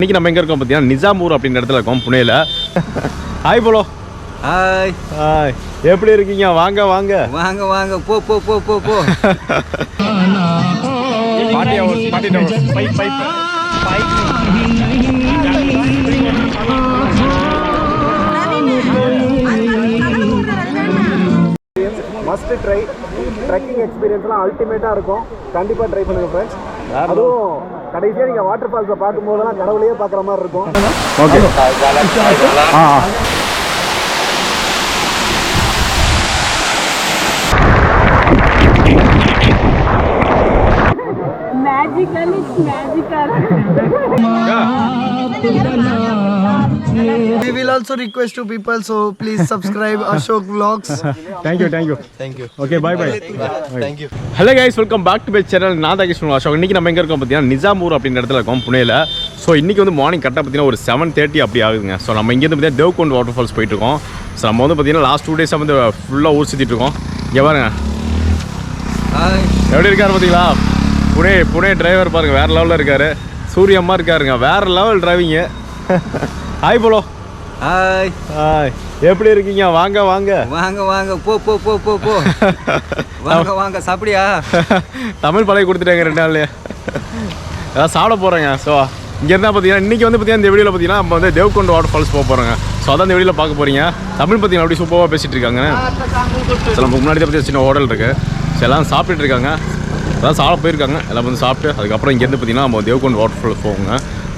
இன்னைக்கு நம்ம எங்க இருக்கோம் பார்த்தீங்கன்னா நிஜாம்பூர் அப்படின்ற இடத்துல இருக்கோம் புனேல. ஹாய் போலோ. ஹாய் ஹாய், எப்படி இருக்கீங்க? வாங்க வாங்க வாங்க வாங்க போ போ போ போ போ. Party house, party house. Pipe pipe pipe. Must try. Trekking எக்ஸ்பீரியன்ஸ்லாம் அல்டிமேட்டாக இருக்கும். கண்டிப்பாக ட்ரை பண்ணுங்கள் ஃப்ரெண்ட்ஸ். அதுவும் கடைசியாக நீங்கள் வாட்டர் ஃபால்ஸை பார்க்கும்போதெல்லாம் கடவுளையே பார்க்குற மாதிரி இருக்கும். Okay. Magical, it's magical. We will also request to people, so please subscribe Ashok Vlogs. Thank you, thank you. Thank you. Okay, bye bye. Thank you. Hello guys, welcome back to my channel. நான் தான் கிருஷ்ணன் அசோக். இன்னைக்கு நம்ம எங்க இருக்கோம் பார்த்தீங்கன்னா நிஜாம்பூர் அப்படின்ற இடத்துல இருக்கோம் புனேல. ஸோ இன்னைக்கு வந்து மார்னிங் கரெக்டாக பார்த்தீங்கன்னா ஒரு 7:30 அப்படி ஆகுதுங்க. ஸோ நம்ம இங்கேருந்து பார்த்தீங்கன்னா தேவ்குண்ட் வாட்டர் ஃபால்ஸ் போயிட்டு இருக்கோம். ஸோ நம்ம வந்து பார்த்தீங்கன்னா லாஸ்ட் 2 டேஸாக வந்து ஃபுல்லாக ஊர் சுற்றிட்டு இருக்கோம். இங்கே பாருங்க ஹாய். எப்படி இருக்காரு பார்த்தீங்களா? புனே டிரைவர் பாருங்க, வேற லெவலில் இருக்காரு. சூரியம்மா இருக்காருங்க, வேற லெவல் டிரைவிங்கு. ஹாய் போலோ. ஹாய் ஹாய், எப்படி இருக்கீங்க? வாங்க வாங்க வாங்க வாங்க போ போ போ போ போ. வாங்க வாங்க சாப்பிடியா? தமிழ் பழகி கொடுத்துட்டாங்க 2 நாள்லயே. அதான் சாப்பிட போகிறேங்க. ஸோ இங்கே இருந்தால் பார்த்தீங்கன்னா இன்றைக்கி வந்து பார்த்தீங்கன்னா இந்த வீடியோவில் பார்த்தீங்கன்னா நம்ம வந்து தேவ்குண்ட் வாட்டர் ஃபால்ஸ் போக போகிறோங்க. ஸோ அதான் இந்த வீடியோவில் பார்க்க போகிறீங்க. தமிழ் பார்த்தீங்கன்னா அப்படி சூப்பராக பேசிகிட்டு இருக்காங்க. ஸோ நமக்கு முன்னாடி தான் பார்த்தீங்கன்னா சின்ன ஹோட்டல் இருக்குது. ஸோ எல்லாம் சாப்பிட்டுட்டு இருக்காங்க. அதான் சாப்பிட போயிருக்காங்க. எல்லாம் வந்து சாப்பிட்டு அதுக்கப்புறம் இங்கேருந்து பார்த்தீங்கன்னா நம்ம தேவ்குண்ட் வாட்டர் ஃபால்ஸ் போவோங்க.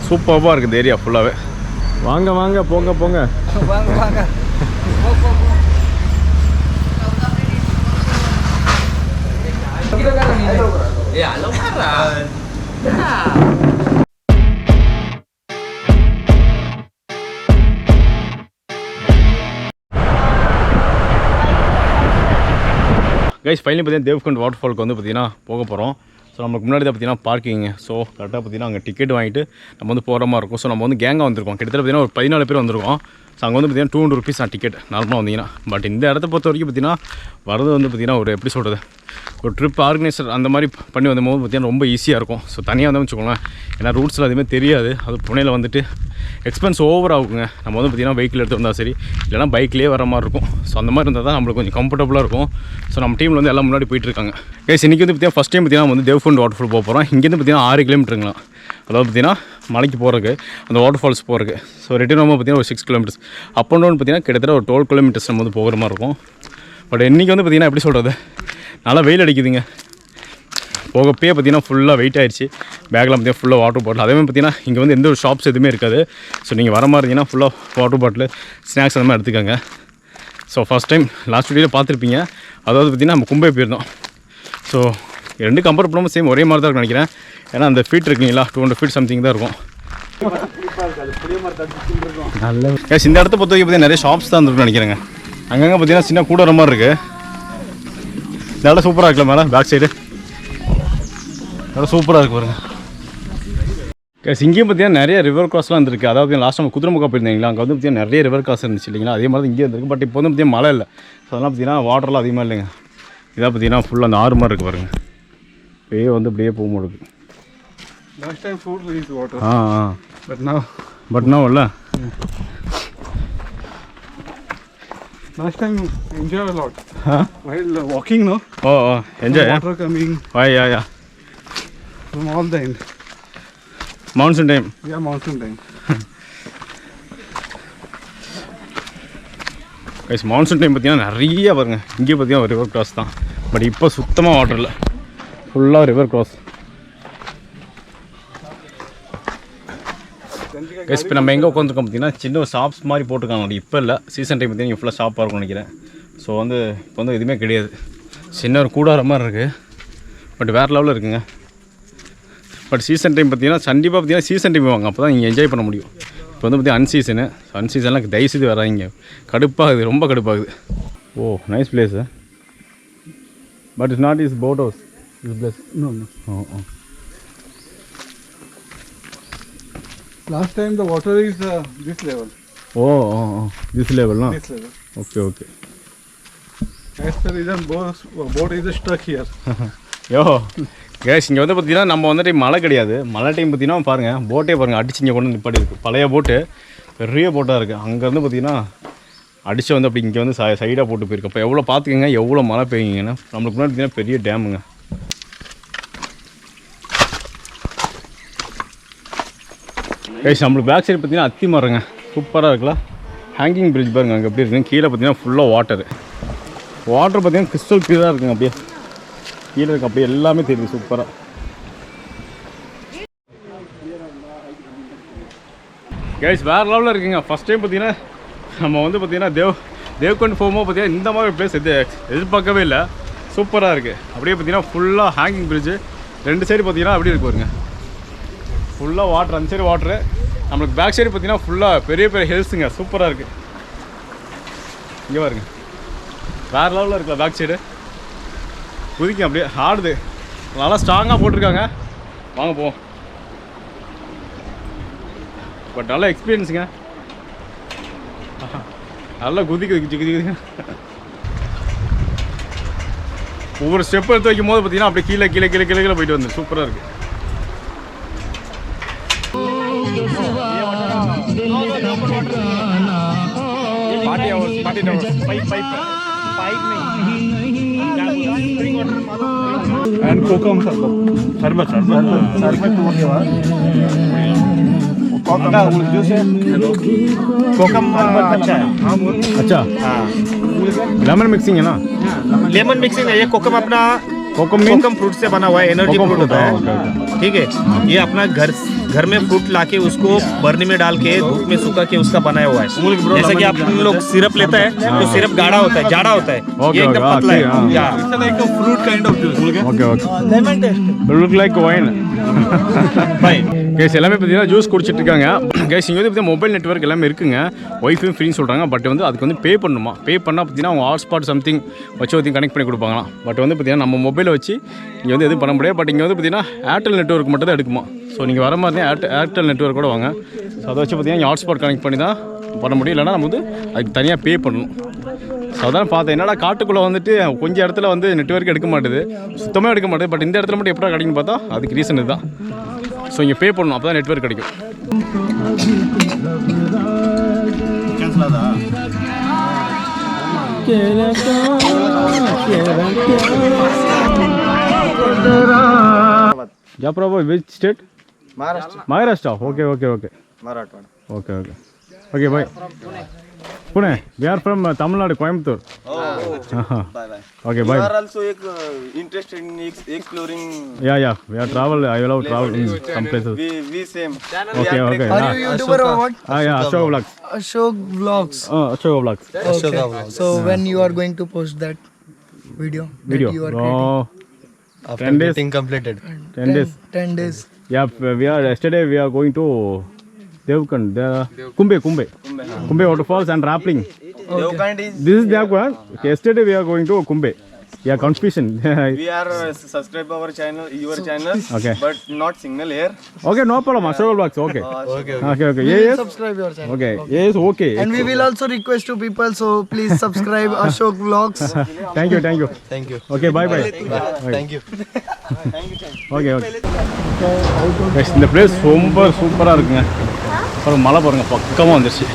சூப்பராக இருக்குது இந்த ஏரியா ஃபுல்லாகவே. வாங்க வாங்க போங்க போங்க. வாங்க வாங்க போ போ போ. ஏ ஹலோ மாரா. கைஸ் ஃபைனலி பார்த்தீங்கன்னா தேவ்குண்ட் வாட்டர் ஃபால்க்கு வந்து பார்த்தீங்கன்னா போக போகிறோம். ஸோ நமக்கு முன்னாடி தான் பார்த்தீங்கன்னா பார்க்கிங்க. ஸோ கரெக்டாக பார்த்தீங்கன்னா அங்கே டிக்கெட் வாங்கிட்டு நம்ம வந்து போகிற மாதிரி இருக்கும். ஸோ நம்ம வந்து கேங்காக வந்திருக்கோம். கிட்டத்தட்ட பார்த்தீங்கன்னா ஒரு 14 பேர் வந்திருக்கோம். ஸோ அங்கே வந்து பார்த்தீங்கன்னா 200 rupees தான் டிக்கெட் நார்மலாக வந்தீங்கன்னா. பட் இந்த இடத்த பொறுத்த வரைக்கும் பார்த்தீங்கன்னா வரது வந்து பார்த்தீங்கன்னா ஒரு எப்படி சொல்கிறது, ஒரு ட்ரிப் ஆர்கனைசர் அந்த மாதிரி பண்ணி வந்தபோது பார்த்தீங்கன்னா ரொம்ப ஈஸியாக இருக்கும். ஸோ தனியாக வந்தோம்னு வச்சுக்கோங்களேன், ஏன்னா ரூட்ஸில் எதுவுமே தெரியாது. அது புனேயில் வந்துட்டு எக்ஸ்பென்ஸ் ஓவர் ஆகுங்க. நம்ம வந்து பார்த்திங்கன்னா வெஹிக்கிள் எடுத்து வந்தால் சரி, இல்லைனா பைக்லேயே வர மாதிரி இருக்கும். ஸோ அந்த மாதிரி இருந்தால் தான் நம்மளுக்கு கொஞ்சம் கம்ஃபர்டபுளாக இருக்கும். ஸோ நம்ம டீமில் வந்து எல்லாம் முன்னாடி போயிட்டுருக்காங்க. கைஸ் இன்றைக்கி வந்து பார்த்தீங்கன்னா ஃபஸ்ட் டைம் பார்த்தீங்கன்னா வந்து தேவ்குண்ட் வாட்டர் ஃபால் போக போகிறோம். இங்கேருந்து பார்த்தீங்கன்னா 6 கிலோமீட்டருங்களா, அதாவது பார்த்தீங்கன்னா மலைக்கு போகிறதுக்கு அந்த வாட்டர் ஃபால்ஸ் போகிறதுக்கு. ஸோ ரிட்டர்ன் வந்து பார்த்தீங்கன்னா ஒரு 6 கிலோமீட்டர்ஸ், அப் அண்ட் டவுன் பார்த்தீங்கன்னா கிட்டத்தட்ட ஒரு 12 கிலோமீட்டர்ஸ் நம்ம வந்து போகிற மாதிரி இருக்கும். பட் இன்றைக்கி வந்து பார்த்திங்கன்னா எப்படி சொல்கிறது, நல்லா வெயில் அடிக்குதுங்க. போகப்பே பார்த்தீங்கன்னா ஃபுல்லாக வெயிட் ஆயிடுச்சு. பேக்கில் பார்த்தீங்கன்னா ஃபுல்லாக வாட்டர் பாட்டில். அதே மாதிரி பார்த்தீங்கன்னா இங்கே வந்து எந்த ஒரு ஷாப்ஸ் எதுவுமே இருக்காது. ஸோ நீங்கள் வர மாதிரி இருந்தீங்கன்னா ஃபுல்லாக வாட்டர் பாட்டில், ஸ்நாக்ஸ் அந்த மாதிரி எடுத்துக்கோங்க. ஸோ ஃபஸ்ட் டைம் லாஸ்ட் வீடியோவில் பார்த்துருப்பீங்க. அதாவது பார்த்திங்கன்னா நம்ம கும்பே போயிருந்தோம். ஸோ 2 கம்பேர் பண்ணும்போது சேம் ஒரே மாதிரி தான் இருக்கும் நினைக்கிறேன். ஏன்னா அந்த ஃபீட் இருக்குங்களா 200 feet சம்திங் தான் இருக்கும். நல்ல இந்த இடத்த பொறுத்த வரைக்கும் பார்த்தீங்கன்னா நிறைய ஷாப்ஸ் தான் இருக்குன்னு நினைக்கிறேங்க. அங்கங்கே பார்த்தீங்கன்னா சின்ன கூட வர மாதிரி இருக்குது. இந்த இடம் சூப்பராக இருக்குல்ல மேலே பேக் சைடு, நல்லா சூப்பராக இருக்குது பாருங்க. இங்கேயும் பார்த்தீங்கன்னா நிறைய ரிவர் கிராஸ்லாம் இருந்திருக்கு. அதாவது லாஸ்ட் நம்ம குதிரைமுக்கா போயிருந்தீங்களா, அங்கே வந்து பார்த்தீங்கன்னா நிறைய ரிவர் கிராஸ் இருந்துச்சு இல்லைங்களா, அதே மாதிரி இங்கே இருந்திருக்கு. பட் இப்போ வந்து பார்த்தீங்கன்னா மழை இல்லை. ஸோ அதெல்லாம் பார்த்தீங்கன்னா வாட்டர்லாம் அதிகமாக இல்லைங்க. இதாக பார்த்தீங்கன்னா ஃபுல்லாக அந்த ஆறு மாதிரி இருக்குது பாருங்க. இப்போயே வந்து அப்படியே போக முடியுது. Last time full is water. But now இல்லை. Last time enjoy a lot. While walking, no? Oh, enjoy. Water coming. Yeah. From all the end. Monsoon time. Yeah, monsoon time. Guys monsoon time பார்த்தீங்கன்னா நிறைய பாருங்க. இங்கே பார்த்தீங்கன்னா ஒரு river cross தான். But இப்போ சுத்தமாக வாட்டர் இல்லை, ஃபுல்லாக ரிவர் கிராஸ். கைஸ் இப்போ நம்ம எங்கே உட்காந்துருக்கோம் பார்த்தீங்கன்னா சின்ன ஒரு ஷாப்ஸ் மாதிரி போட்டுருக்காங்க. இப்போ இல்லை, சீசன் டைம் பார்த்தீங்கன்னா ஃபுல்லாக ஷாப்பாக இருக்கும்னு நினைக்கிறேன். ஸோ வந்து இப்போ வந்து எதுவுமே கிடையாது. சின்ன ஒரு கூடார மாதிரி இருக்குது. பட் வேறு லெவலில் இருக்குங்க. பட் சீசன் டைம் பார்த்தீங்கன்னா கண்டிப்பாக பார்த்தீங்கன்னா சீசன் டைம் வாங்க, அப்போ தான் நீங்கள் என்ஜாய் பண்ண முடியும். இப்போ வந்து பார்த்தீங்கன்னா அன்சீசனு. அன்சீசன்லாம் தயவுசெய்து வராங்க, கடுப்பாகுது, ரொம்ப கடுப்பாகுது. ஓ nice place. But it's not is boat house is place. No. Last time the water is this level. This level, no? This level. Okay. That's the reason boat is stuck here. Yo guys இங்கே வந்து பார்த்தீங்கன்னா நம்ம வந்துட்டு மழை கிடையாது. மழை time பார்த்தீங்கன்னா பாருங்கள் போட்டே பாருங்கள் அடிச்சு இங்கே கொண்டு நிப்பாடி இருக்குது. பழைய போட்டு பெரிய போட்டாக இருக்குது. அங்கேருந்து பார்த்தீங்கன்னா அடித்து வந்து அப்படி இங்கே வந்து சைடாக போட்டு போயிருக்கு. அப்போ எவ்வளோ பார்த்துக்கங்க எவ்வளோ மழை பெய்யுங்கன்னா. நம்மளுக்கு முன்னாடி பார்த்தீங்கன்னா பெரிய டேமுங்க. கேஸ் நம்மளுக்கு பேக் சைடு பார்த்தீங்கன்னா அத்தி மரங்க சூப்பராக இருக்குல்ல. ஹேங்கிங் பிரிட்ஜ் பாருங்கள் அங்கே எப்படி இருக்குங்க. கீழே பார்த்தீங்கன்னா ஃபுல்லாக வாட்டர் பார்த்தீங்கன்னா கிறிஸ்டல் கிளியராக இருக்குங்க. அப்படியே கீழே இருக்கு அப்படியே எல்லாமே தெரியுது சூப்பராக. கேஸ் வேறு லெவலில் இருக்குங்க. ஃபஸ்ட் டைம் பார்த்தீங்கன்னா நம்ம வந்து பார்த்தீங்கன்னா தேவ்கண்ட் போகும்போது பார்த்தீங்கன்னா இந்த மாதிரி பிளேஸ் எதிர்பார்க்கவே இல்லை. சூப்பராக இருக்குது. அப்படியே பார்த்தீங்கன்னா ஃபுல்லாக ஹேங்கிங் பிரிட்ஜு 2 சைடு பார்த்தீங்கன்னா அப்படி இருக்கு பாருங்க. ஃபுல்லாக வாட்ரு அந்த சைடு வாட்ரு. நம்மளுக்கு பேக் சைடு பார்த்தீங்கன்னா ஃபுல்லாக பெரிய பெரிய ஹில்ஸுங்க. சூப்பராக இருக்குது. இங்கே பாருங்க வேறு லெவலில் இருக்குல்ல பேக் சைடு. குதிக்கும் அப்படியே ஆடுது. நல்லா ஸ்ட்ராங்காக போட்டிருக்காங்க. வாங்க போவோம். பட் நல்ல எக்ஸ்பீரியன்ஸுங்க. நல்லா குதிக்குது. ஒவ்வொரு ஸ்டெப் எடுத்து வைக்கும் போது பார்த்தீங்கன்னா அப்படியே கீழே போயிட்டு வந்து சூப்பராக இருக்குது. And कोकम शरबत कोकम जूस है। कोकम अच्छा है। अच्छा लेमन मिक्सिंग है ना? लेमन मिक्सिंग है ये। कोकम अपना कोकम फ्रूट से बना हुआ है। एनर्जी फ्रूट होता है, ठीक है। ये अपना घर में फ्रूट लाके उसको बर्नी में डाल के धूप में सुखा के उसका बनाया हुआ है। जैसे कि आप लोग सिरप लेता है तो सिरप गाढ़ा होता है, जाड़ा होता है। ये एकदम पतला है। It's like a fruit kind of juice. Okay lemon taste look like wine fine. Guys எல்லாமே பார்த்தீங்கன்னா ஜூஸ் குடிச்சிட்டு இருக்காங்க. கேஸ் இங்கே வந்து பார்த்தீங்கன்னா மொபைல் நெட்வொர்க் எல்லாமே இருக்குங்க. ஒய்ஃபையும் ஃப்ரீன்னு சொல்கிறாங்க. பட் வந்து அதுக்கு வந்து பே பண்ணணுமா. பே பண்ணால் பார்த்தீங்கன்னா அவங்க ஹாட்ஸ்பாட் சம்திங் வச்சு கனெக்ட் பண்ணி கொடுப்பாங்களாம். பட் வந்து பார்த்தீங்கன்னா நம்ம மொபைலை வச்சு இங்கே வந்து எதுவும் பண்ண முடியாது. பட் இங்கே வந்து பார்த்தீங்கன்னா ஏர்டெல் நெட்வொர்க் மட்டும் தான் எடுக்குமா. ஸோ நீங்கள் வர மாதிரி ஏர்டெல் நெட்வொர்க் கூட வாங்க. ஸோ அதை வச்சு பார்த்தீங்கன்னா ஹாட்ஸ்பாட் கனெக்ட் பண்ணி தான் பண்ண முடியும். இல்லைனா நம்ம வந்து அதுக்கு தனியாக பே பண்ணணும். ஸோ அதான் பார்த்தேன் என்னடா காட்டுக்குள்ளே வந்துட்டு கொஞ்சம் இடத்துல வந்து நெட்வொர்க் எடுக்க மாட்டுது, சுத்தமாக எடுக்க மாட்டுது. பட் இந்த இடத்துல மட்டும் எப்படா கிடைக்குன்னு பார்த்தா அதுக்கு ரீசன் இதுதான். ஸோ இங்கே பே பண்ணணும், அப்போ தான் நெட்வொர்க் கிடைக்கும். या proper which state? Maharashtra. Okay Marathwada. Okay bye. Pune. We are from Tamil Nadu, Coimbatore. Okay, bye. You are also interested in exploring. Yeah. We are travel. I love travel in some places. We same. Okay. Are you YouTuber or what? Yeah, Asoka vlogs. Ashok vlogs. Asoka vlogs. Okay. So when you are going to post that video? That you are creating? After 10 days. getting completed. 10 days. 10 days. Yeah, yesterday we are going to Devkund, Kumbe Waterfalls and rappelling. Devkund is. This is Devkund. Yesterday we are going to Kumbe. Yeah, confusion. We are subscribe our channel, your channel. Okay. But not signal here. Okay, no problem. Asoka vlogs. Okay. Okay. Yes. Subscribe your channel. Okay. Yes. Okay. And we will also request to people, so please subscribe Ashok vlogs. Thank you. Okay. Bye. Thank you. Okay. இந்த place ரொம்ப சூப்பராக இருக்குங்க. அப்புறம் மழை பாருங்க பக்கமாக வந்துருச்சு.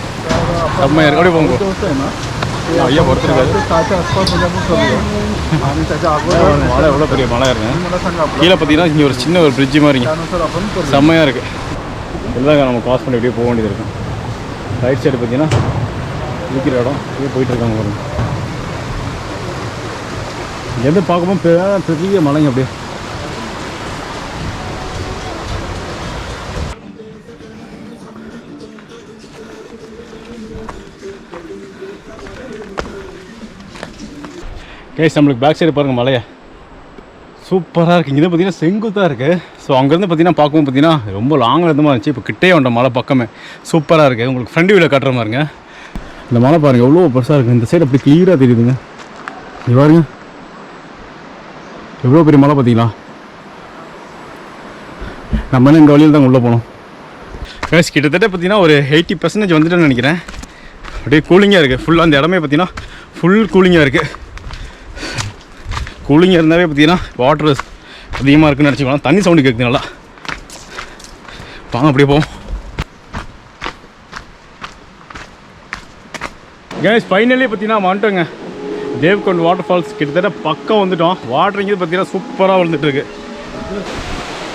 செம்மையாக இருக்கு. அப்படியே போங்க. ஐயா பொறுத்திருக்காரு. மழை எவ்வளோ பெரிய மழை இருக்குங்க. கீழே பார்த்தீங்கன்னா இங்கே ஒரு சின்ன ஒரு பிரிட்ஜு மாதிரிங்க. செம்மையாக இருக்குது. எல்லாம் நம்ம கிராஸ் பண்ணி அப்படியே போக வேண்டியது இருக்கும். ரைட் சைடு பார்த்தீங்கன்னா இருக்கிற இடம் அப்படியே போயிட்டுருக்காங்க பாருங்க. இங்கேருந்து பார்க்கும்போது பெரிய மலைங்க அப்படியே. கேஸ் நம்மளுக்கு பேக் சைடு பாருங்கள் மலையை சூப்பராக இருக்குது. இங்கே பார்த்தீங்கன்னா செங்குத்தாக இருக்குது. ஸோ அங்கேருந்து பார்த்தீங்கன்னா பார்க்கும்போது பார்த்தீங்கன்னா ரொம்ப லாங்கில் இருந்த மாதிரி இருந்துச்சு. இப்போ கிட்டே வந்த மலை பக்கமே சூப்பராக இருக்குது. உங்களுக்கு ஃப்ரண்ட் வியூவில் காட்டுற மாதிரிங்க. இந்த மலை பாருங்கள் எவ்வளோ பெருசாக இருக்குது. இந்த சைடு அப்படி கிளியராக தெரியுதுங்க. இது பாருங்க எவ்வளோ பெரிய மலை பார்த்தீங்களா. நம்ம இந்த வழியில் தான் உள்ளே போனோம். கேஸ் கிட்டத்தட்ட பார்த்தீங்கன்னா ஒரு 80% வந்துட்டேன்னு நினைக்கிறேன். அப்படியே கூலிங்காக இருக்குது. ஃபுல்லாக அந்த இடமே பார்த்தீங்கன்னா ஃபுல் கூலிங்காக இருக்குது. கூலிங்காக இருந்தாவே பார்த்தீங்கன்னா வாட்டர் அதிகமாக இருக்குன்னு நினச்சிக்கலாம். தண்ணி சவுண்டு கேட்குது நல்லா. வாங்க அப்படியே போவோம். கைஸ் ஃபைனலி பார்த்தீங்கன்னா வந்துட்டோங்க தேவ்குண்ட் வாட்டர் ஃபால்ஸ். கிட்டத்தட்ட பக்கம் வந்துட்டோம். வாட்டர் இங்கே பார்த்தீங்கன்னா சூப்பராக வந்துட்டுருக்கு.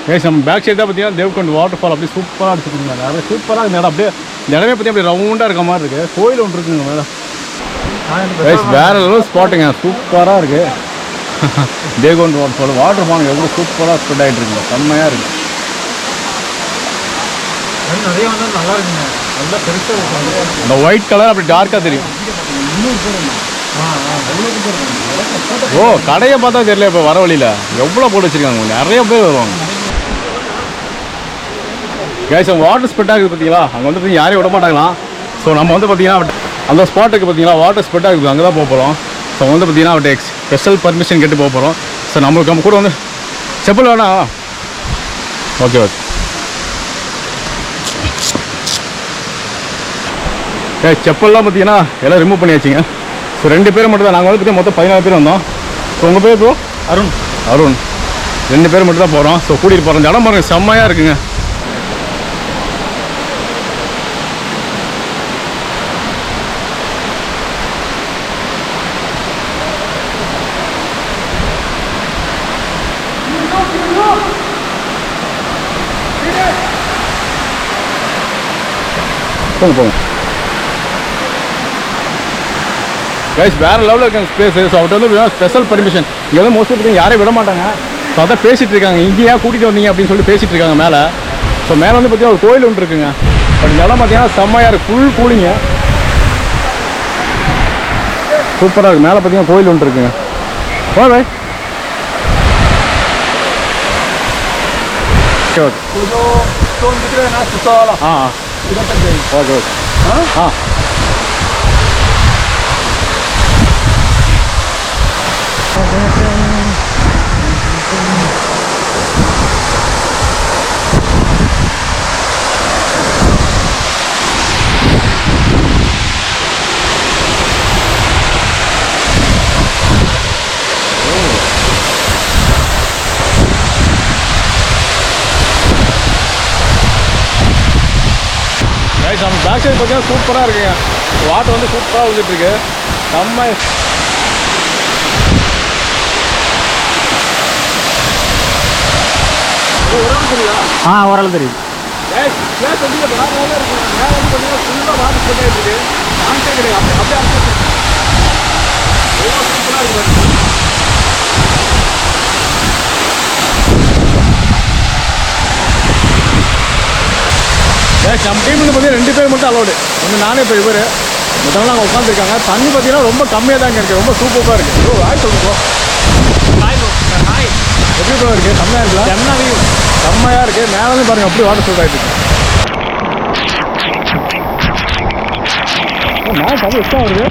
கைஸ் நம்ம பேக் சைடு தான் பார்த்தீங்கன்னா தேவ்குண்ட் வாட்டர் ஃபால் அப்படியே சூப்பராக அடிச்சுருக்குங்க. நிறைய சூப்பராக இந்த இடம் அப்படியே இந்த இடமே பற்றி அப்படியே ரவுண்டாக இருக்க மாதிரி இருக்குது. கோயில் ஒன்று இருக்குங்க மேடம். கைஸ் வேறு லெவல் ஸ்பாட்டுங்க. சூப்பராக இருக்குது தேவ்குண்ட் வாட்டர் ஃபால். வாட்டர் ஃபால் எவ்வளோ சூப்பராக ஸ்ப்ரெட் ஆகிட்டு இருக்குங்க. செம்மையாக இருக்குது. நிறைய வந்து நல்லா இருக்குங்க. நல்லா பெருசாக இருக்கும். இந்த ஒயிட் கலர் அப்படி டார்க்காக தெரியும். ஓ கடையை பார்த்தா தெரியல. இப்போ வர வழியில் எவ்வளோ போட்டு வச்சுருக்காங்க. நிறைய பேர் வருவாங்க. கைஸ் வாட்டர் ஸ்ப்ரெட் ஆகுது பார்த்தீங்களா. அங்கே வந்து யாரையும் விட மாட்டாங்களாம். ஸோ நம்ம வந்து பார்த்தீங்கன்னா அந்த ஸ்பாட்டுக்கு பார்த்தீங்கன்னா வாட்டர் ஸ்ப்ரெட் ஆகுது. அங்கே தான் போக போகிறோம். ஸோ வந்து பார்த்தீங்கன்னா அவர்கிட்ட ஸ்பெஷல் பர்மிஷன் கேட்டு போக போகிறோம். ஸோ நம்மளுக்கு நம்ம கூட வந்து செப்பல் வேணா. Okay okay. செப்பல்லாம் பார்த்தீங்கன்னா எல்லாம் ரிமூவ் பண்ணியாச்சுங்க. ஸோ 2 பேர் மட்டும் தான். நாங்கள் வந்து பார்த்தீங்கன்னா மொத்தம் 14 பேர் வந்தோம். ஸோ உங்கள் பேர் ப்ரோ? அருண். 2 பேர் மட்டும் தான் போகிறோம். ஸோ கூட்டிகிட்டு போகிறோம். இந்த இடம் பாருங்க செம்மையாக இருக்குங்க. போங்க கைஸ் வேறு லெவலில் இருக்காங்க ஸ்பேஸ். ஸோ அவர்கிட்ட வந்து ஸ்பெஷல் பர்மிஷன். இங்கே வந்து மோஸ்ட்லி பார்த்தீங்கன்னா யாரையும் விட மாட்டாங்க. ஸோ அதான் பேசிகிட்டு இருக்காங்க. இங்கேயா கூட்டிகிட்டு வந்தீங்க அப்படின்னு சொல்லிட்டு பேசிகிட்டு இருக்காங்க மேலே. ஸோ மேலே வந்து பார்த்தீங்கன்னா ஒரு கோயில் ஒன்று இருக்குங்க. பட் இடம் பார்த்தீங்கன்னா செம்மையாக இருக்குது. ஃபுல் கூலிங்க. சூப்பராக இருக்குது. மேலே பார்த்தீங்கன்னா கோயில் ஒன்று இருக்குங்க. Oh boy. Okay okay. Okay okay. நம்ம பேக் சைடு பார்த்தீங்கன்னா சூப்பராக இருக்குங்க. வாட்டர் வந்து சூப்பராக வந்துட்டுருக்கு. நம்ம ஓரளவு தெரியும். நம்ம டீமில் பார்த்தீங்கன்னா 2 பேர் மட்டும் அலோடு. ஒன்று நானே இப்போ இவர் மற்றவங்களாம் அங்கே உட்காந்துருக்காங்க. தண்ணி பார்த்தீங்கன்னா ரொம்ப கம்மியாக தாங்க இருக்குது. ரொம்ப சூப்பராக இருக்குது. ஓ வாய் சொல்லுங்க. எப்படி ப்ரோ இருக்குது? செம்மையாக இருக்குல்ல? செம்மையாக இருக்குது. மேலே வந்து பாருங்கள் அப்படி வாட்டர் சூட் ஆகிட்டு இருக்கு. மேலே தண்ணி எக்ஸ்ட்ரா வருது.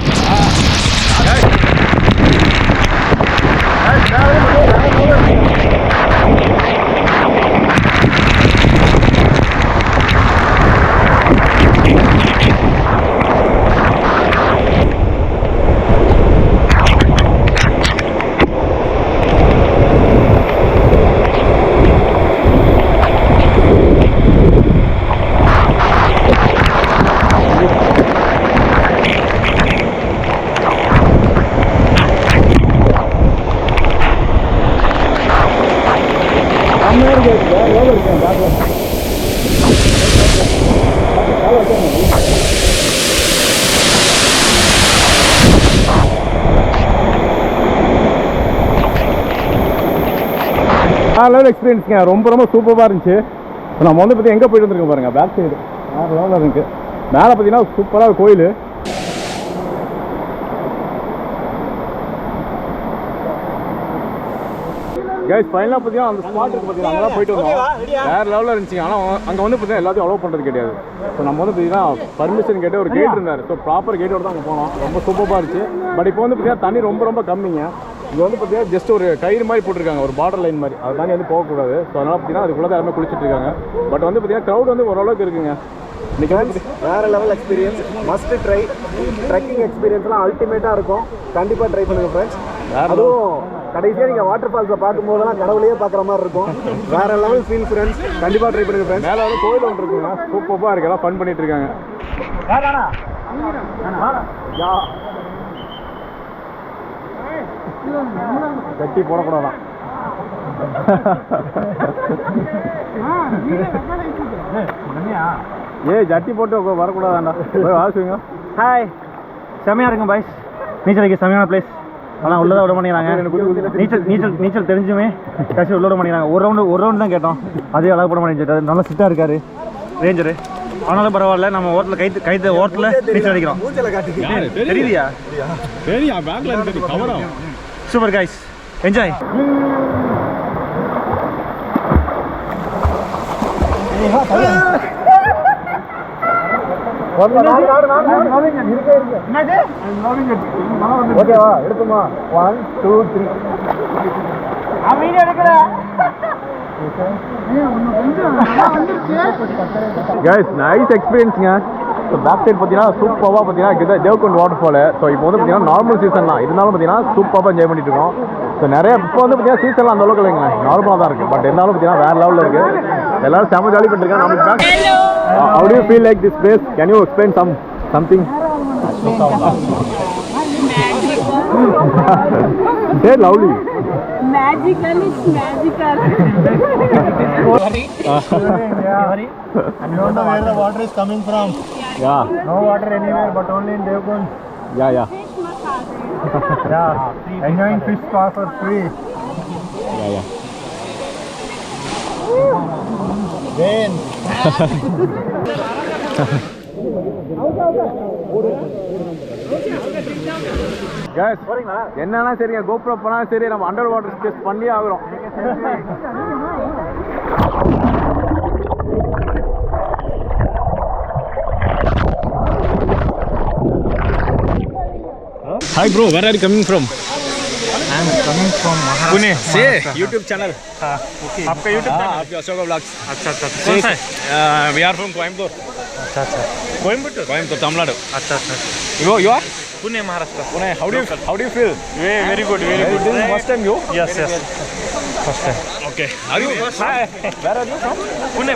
லெவல் எக்ஸ்பீரியன்ஸுங்க. ரொம்ப ரொம்ப சூப்பராக இருந்துச்சு. இப்போ நம்ம வந்து பார்த்தீங்கன்னா எங்கே போயிட்டு வந்துருக்கோம் பாருங்கள். பேக் சைடு வேறு லெவலில் இருக்குது. மேலே பார்த்தீங்கன்னா சூப்பராக கோயில். கைஸ் ஃபைனலாக பார்த்தீங்கன்னா அந்த ஸ்பாட்டுக்கு பார்த்தீங்கன்னா அங்கே தான் போயிட்டு வந்தோம். வேறு லெவலில் இருந்துச்சுங்க. ஆனால் அங்கே வந்து பார்த்தீங்கன்னா எல்லாத்தையும் அலோவ் பண்ணுறது கிடையாது. ஸோ நம்ம வந்து பார்த்தீங்கன்னா பர்மிஷன் கேட்டு ஒரு கேட் இருந்தார். ஸோ ப்ராப்பர் கேட்டோட தான் அங்கே போனோம். ரொம்ப சூப்பராக இருந்துச்சு. பட் இப்போ வந்து பார்த்தீங்கன்னா தண்ணி ரொம்ப ரொம்ப கம்மிங்க. இங்கே வந்து பார்த்தீங்கன்னா ஜஸ்ட் ஒரு கயிறு மாதிரி போட்டிருக்காங்க. ஒரு பார்டர் லைன் மாதிரி. அது தாண்டி வந்து போகக்கூடாது. ஸோ அதனால் பார்த்தீங்கன்னா அதுக்குள்ளே தான் எல்லாமே குளிச்சுட்டு இருக்காங்க. பட் வந்து பார்த்தீங்கன்னா க்ரௌட் வந்து ஓரளவுக்கு இருக்குங்க. இன்றைக்கி வந்து வேறு level experience. Must try. Trekking எக்ஸ்பீரியன்ஸ்லாம் அல்டிமேட்டாக இருக்கும். கண்டிப்பாக ட்ரை பண்ணுங்கள் ஃப்ரெண்ட்ஸ். அதுவும் கடைசியாக நீங்கள் வாட்டர் ஃபால்ஸை பார்க்கும்போதெல்லாம் கடவுளையே பார்க்குற மாதிரி இருக்கும். வேற லெவல் ஃபீல் ஃப்ரெண்ட்ஸ். கண்டிப்பாக ட்ரை பண்ணுங்க ஃப்ரெண்ட்ஸ். மேலே வந்து கோயில் ஒன்று இருக்குங்க, சூப்பராக இருக்கு, எல்லாம் ஃபன் பண்ணிட்டு இருக்காங்க. கட்டி போடக்கூடாதான். ஜட்டி போட்டு வரக்கூடாதாண்டா. வாசுவீங்க. ஹாய், செம்மையாக இருக்குங்க பாய்ஸ். நீச்சல் அடிக்க செம்மையான பிளேஸ். ஆனால் உள்ளதான் விட மாட்டேங்கிறாங்க. நீச்சல் தெரிஞ்சுமே கடைசி உள்ள விட மாட்டேங்கிறாங்க. ஒரு ரவுண்டு தான் கேட்டோம், அதே அளவு போட மாட்டேங்கிறாரு. நல்லா சிட்டாக இருக்காரு ரேஞ்சரு. ஆனாலும் பரவாயில்ல, நம்ம ஓட்டத்தில் கைத்த ஓட்டத்தில் நீச்சல் அடிக்கிறோம். தெரியுதியா? சரியா பேங்க்ல கவரம். Super guys, enjoy. ஓகேவா? எடுத்துமா? 1 2 3. கைஸ் நைஸ் எக்ஸ்பீரியன்ஸுங்க. ஸோ பேக் சைட் பார்த்தீங்கன்னா சூப்பராக பார்த்தீங்கன்னா தேவ்குண்ட் வாட்டர் ஃபால். ஸோ இப்போ வந்து பார்த்தீங்கன்னா நார்மல் சீசன் தான், இருந்தாலும் பார்த்தீங்கன்னா சூப்பராக என்ஜாய் பண்ணிட்டு இருக்கோம். ஸோ நிறைய இப்போ வந்து பார்த்தீங்கன்னா சீசன்லாம் அந்த அளவுக்கு இல்லைங்க, நார்மலாக தான் இருக்குது. பட் இருந்தாலும் பார்த்தீங்கன்னா வேறு லெவலில் இருக்குது. எல்லாரும் செம்ம ஜாலி பண்ணிருக்காங்க. நம்மளுக்கு how do you feel like this place? Can you explain something? Say loudly. Magical is magical. And you don't know where the water is coming from. Yeah. No water anywhere, but only in Devkund. Yeah. Fish massage. Yeah. Enjoying fish spa for free. Yeah. Then. Guys, என்னன்னா சரிங்க, GoPro போனாலும் சரி, நம்ம under water space பண்ணியே ஆகிறோம். Hi bro, where are you coming from? I am coming from Pune Say YouTube channel. okay. आपका YouTube channel? आपके Ashoka vlogs. अच्छा कौन सा है? We are from Coimbatore. अच्छा कोयम्बटूर, Tamil Nadu. अच्छा You are? Pune Maharashtra. Pune. How do you feel? Very good. This is first time you? Yes first time. Okay. Are you? Where are you from?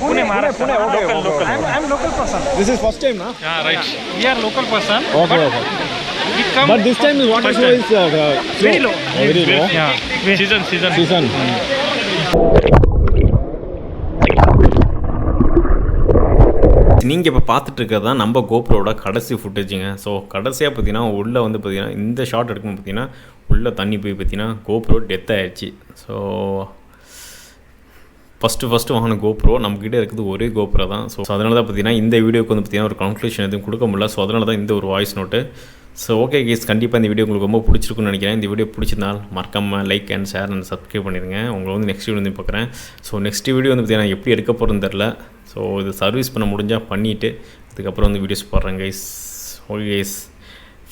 Pune Maharashtra. Pune, okay. local. I'm local person. This is first time, na? Yeah, right. We are local person. Okay. We come But this time the water first flow time. is Very low. Very low. Yeah. Season. நீங்கள் இப்போ பார்த்துட்டு இருக்கிறது தான் நம்ம கோப்ரோட கடைசி ஃபுட்டேஜுங்க. So கடைசியாக பார்த்தீங்கன்னா உள்ளே வந்து பார்த்தீங்கன்னா இந்த ஷாட் எடுக்கும்போது பார்த்தீங்கன்னா உள்ளே தண்ணி போய் பார்த்தீங்கன்னா கோப்ரோ டெத் ஆகிடுச்சு. ஸோ ஃபஸ்ட்டு வாங்கின கோப்ரோ நம்மக்கிட்ட இருக்குது ஒரே கோப்ரோ தான். ஸோ அதனால தான் பார்த்தீங்கன்னா இந்த வீடியோக்கு வந்து பார்த்தீங்கன்னா ஒரு கன்க்ளூஷன் எதுவும் கொடுக்க முடியல. ஸோ அதனால தான் இந்த ஒரு voice note. So okay guys, கண்டிப்பாக இந்த வீடியோ உங்களுக்கு ரொம்ப பிடிச்சிருக்குன்னு நினைக்கிறேன். இந்த வீடியோ பிடிச்சிருந்தால் மறக்காமல் like and share and subscribe பண்ணிடுங்க. உங்களை வந்து நெக்ஸ்ட் வீடியோ வந்து பார்க்குறேன். ஸோ நெக்ஸ்ட் வீடியோ வந்து பார்த்தீங்கன்னா எப்படி எடுக்க போகிறதுன்னு தெரில. ஸோ இது சர்வீஸ் பண்ண முடிஞ்சால் பண்ணிவிட்டு அதுக்கப்புறம் வந்து வீடியோஸ் போடுறேன் கைஸ். ஓகே கைஸ்,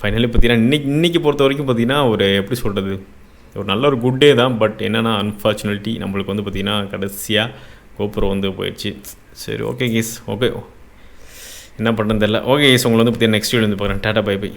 ஃபைனலி பார்த்தீங்கன்னா இன்றைக்கி பொறுத்த வரைக்கும் பார்த்தீங்கன்னா ஒரு எப்படி சொல்கிறது, ஒரு நல்ல ஒரு குட் டே தான். பட் என்னென்னா அன்ஃபார்ச்சுனேட்லி நம்மளுக்கு வந்து பார்த்திங்கன்னா கடைசியாக கோப்ரோ வந்து போயிடுச்சு. சரி ஓகே கேஸ், ஓகே என்ன பண்ணுறது தெரியல. ஓகே கேஸ், உங்களை வந்து பார்த்தீங்கன்னா நெக்ஸ்ட் வீடியோ வந்து பார்க்குறேன். Tata bye by.